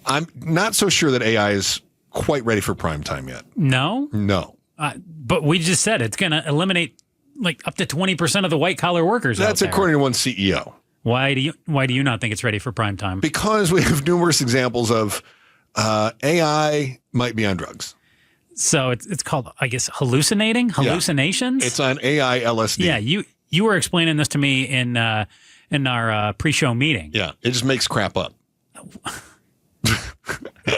I'm not so sure that AI is quite ready for prime time yet. No? No. But we just said it's going to eliminate like up to 20% of the white collar workers. That's according to one CEO. Why do you not think it's ready for prime time? Because we have numerous examples of AI might be on drugs. So it's called, I guess, hallucinations. It's on AI LSD. Yeah, you were explaining this to me in our pre-show meeting. Yeah, it just makes crap up.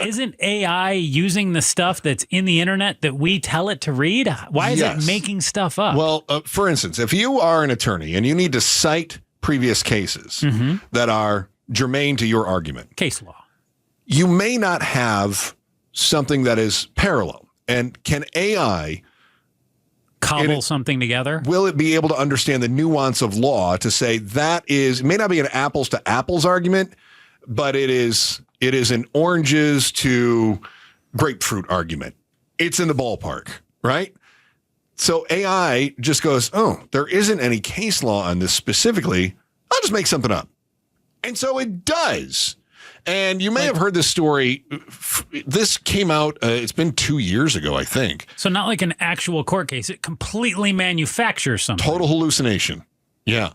Isn't AI using the stuff that's in the internet that we tell it to read? Why is it making stuff up? Well, for instance, if you are an attorney and you need to cite previous cases that are germane to your argument, case law, you may not have something that is parallel. And can AI cobble something together? Will it be able to understand the nuance of law to say that it may not be an apples to apples argument, but it is an oranges to grapefruit argument. It's in the ballpark, right? So AI just goes, oh, there isn't any case law on this specifically. I'll just make something up. And so it does. And you may have heard this story. This came out, it's been 2 years ago, I think. So not like an actual court case. It completely manufactures something. Total hallucination. Yeah.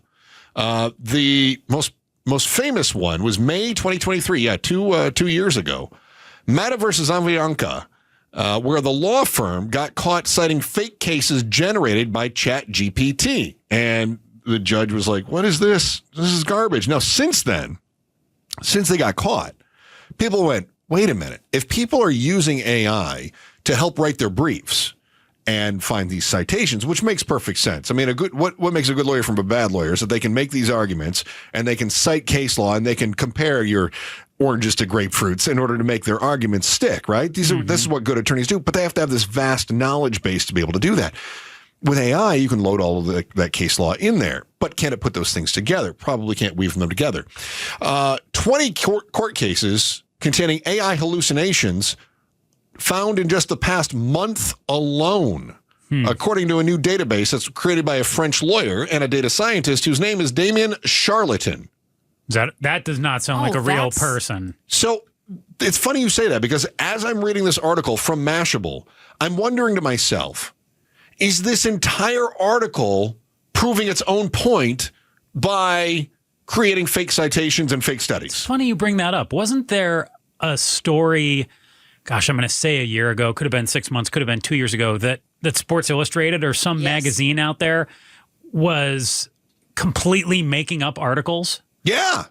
The most famous one was May 2023. Yeah, two years ago. Mata versus Avianca, where the law firm got caught citing fake cases generated by ChatGPT. And the judge was like, what is this? This is garbage. Now, since then, since they got caught, people went, wait a minute. If people are using AI to help write their briefs and find these citations, which makes perfect sense. I mean, what makes a good lawyer from a bad lawyer is that they can make these arguments and they can cite case law and they can compare your oranges to grapefruits in order to make their arguments stick, right? This is what good attorneys do, but they have to have this vast knowledge base to be able to do that. With AI, you can load all of that case law in there, but can it put those things together? Probably can't weave them together. 20 court cases containing AI hallucinations found in just the past month alone, according to a new database that's created by a French lawyer and a data scientist whose name is Damien Charlatan. That does not sound like a real person. So it's funny you say that, because as I'm reading this article from Mashable, I'm wondering to myself, is this entire article proving its own point by creating fake citations and fake studies? It's funny you bring that up. Wasn't there a story, gosh, I'm going to say a year ago, could have been 6 months, could have been 2 years ago, that Sports Illustrated or some magazine out there was completely making up articles? Yeah.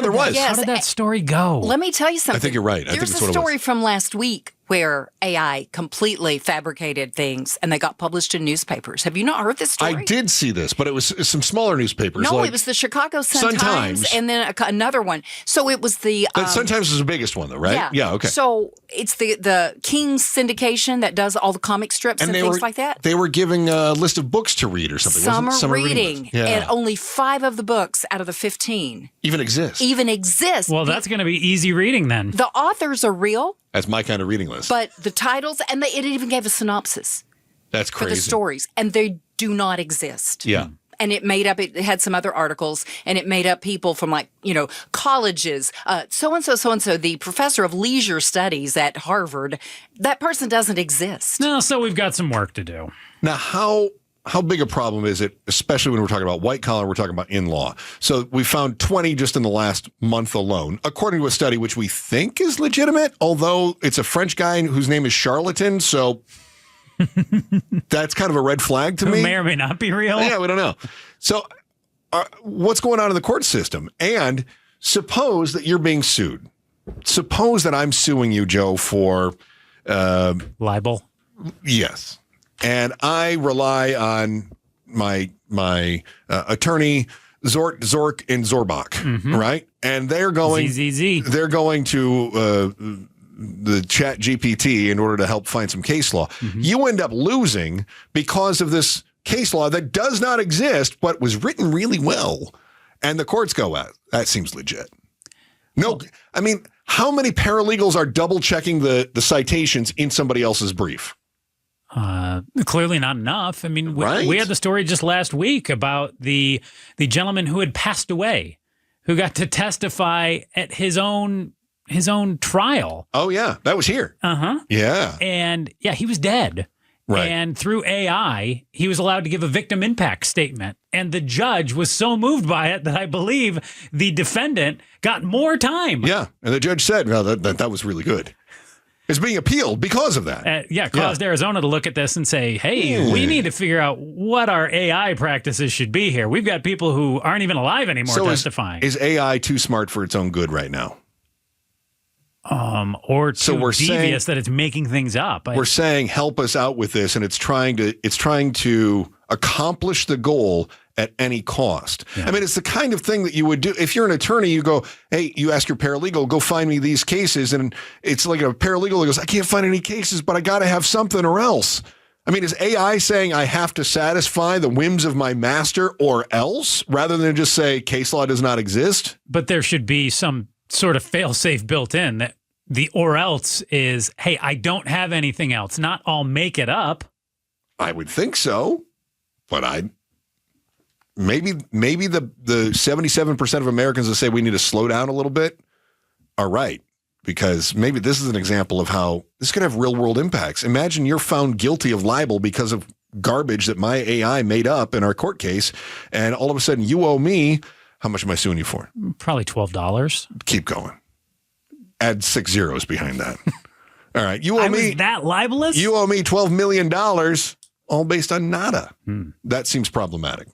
There was. Yes. How did that story go? Let me tell you something. I think you're right. There's a story from last week where AI completely fabricated things and they got published in newspapers. Have you not heard this story? I did see this, but it was some smaller newspapers. No, like it was the Chicago Sun-Times and then another one. So it was the... Sun-Times is the biggest one, though, right? Yeah, okay. So it's the King's syndication that does all the comic strips and things like that. They were giving a list of books to read or something. Summer reading. And only 5 of the books out of the 15 even exist. Well, that's going to be easy reading then. The authors are real. That's my kind of reading list. But the titles, and it even gave a synopsis. That's crazy. For the stories, and they do not exist. Yeah. And it had some other articles, and it made up people from colleges. So-and-so, the professor of leisure studies at Harvard, that person doesn't exist. No, so we've got some work to do. Now, how big a problem is it, especially when we're talking about white collar, we're talking about in-law? So we found 20 just in the last month alone, according to a study which we think is legitimate, although it's a French guy whose name is Charlatan, so that's kind of a red flag to me. Who may or may not be real. Yeah, we don't know. So what's going on in the court system? And suppose that you're being sued. Suppose that I'm suing you, Joe, for... libel? Yes. And I rely on my attorney Zork and Zorbach, right? And they're going They're going to the Chat GPT in order to help find some case law. You end up losing because of this case law that does not exist, but was written really well. And the courts go, that seems legit. No, I mean, how many paralegals are double checking the citations in somebody else's brief? Clearly not enough. I mean, we had the story just last week about the gentleman who had passed away, who got to testify at his own his own trial. Oh, yeah. That was here. Uh-huh. Yeah. And yeah, he was dead. Right. And through AI, he was allowed to give a victim impact statement. And the judge was so moved by it that I believe the defendant got more time. Yeah. And the judge said, well, that was really good. It's being appealed because of that. Caused Arizona to look at this and say, hey, we need to figure out what our AI practices should be here. We've got people who aren't even alive anymore testifying. Is AI too smart for its own good right now? Or too devious that it's making things up. We're saying help us out with this, and it's trying to accomplish the goal at any cost. Yeah. I mean, it's the kind of thing that you would do if you're an attorney. You go, hey, you ask your paralegal, go find me these cases, and it's like a paralegal that goes, I can't find any cases, but I got to have something or else. I mean, is AI saying I have to satisfy the whims of my master or else, rather than just say case law does not exist? But there should be some sort of fail-safe built in that the or else is, hey, I don't have anything else. Not I'll make it up. I would think so, but maybe the 77% of Americans that say we need to slow down a little bit are right, because maybe this is an example of how this could have real-world impacts. Imagine you're found guilty of libel because of garbage that my AI made up in our court case, and all of a sudden you owe me, how much am I suing you for? Probably $12. Keep going. Add 6 zeros behind that. All right. You owe me. Was that libelous? You owe me $12 million, all based on nada. That seems problematic.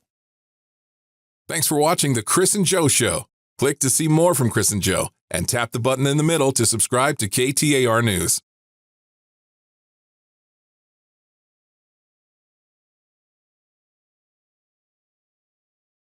Thanks for watching the Chris and Joe Show. Click to see more from Chris and Joe and tap the button in the middle to subscribe to KTAR News.